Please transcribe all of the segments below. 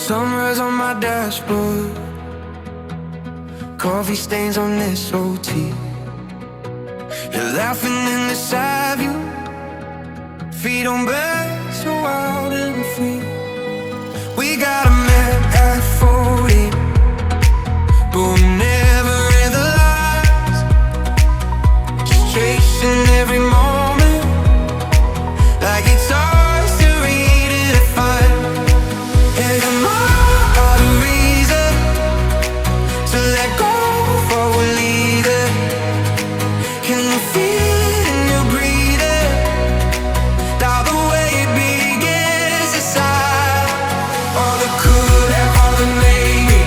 Sunrise on my dashboard, coffee stains on this OT. You're laughing in the side view, feet on bed, so wild and free. We got a man at 40, but we never in the lights, just chasing every moment like it's ours to redefine. And am I the reason to let go of what we're leaving? Can you feel it in your breathing? Now the way it begins inside. All the could have, all the maybe,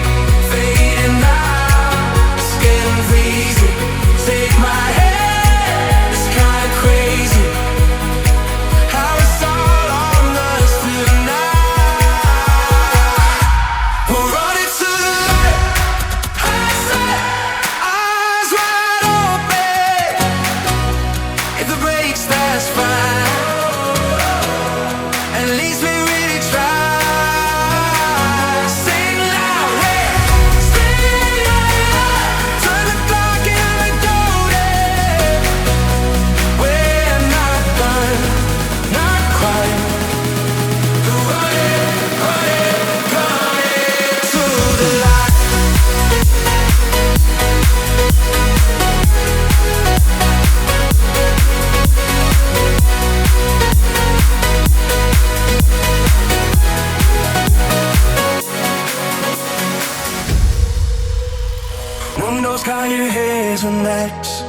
fading out. It's getting freezing. Take my hand, it's kinda crazy how it's all on us tonight. We're running to the light, eyes wide open. If the brakes, that's fine. At least we really try. Sing loud, hey, sing loud. Turn the clock and we're golden. We're not done, not quite. Running to the light. Windows, kind your heads relax.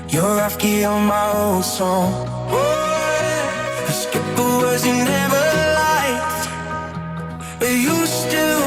You're off key on my old song. I skip the words you never liked, but you still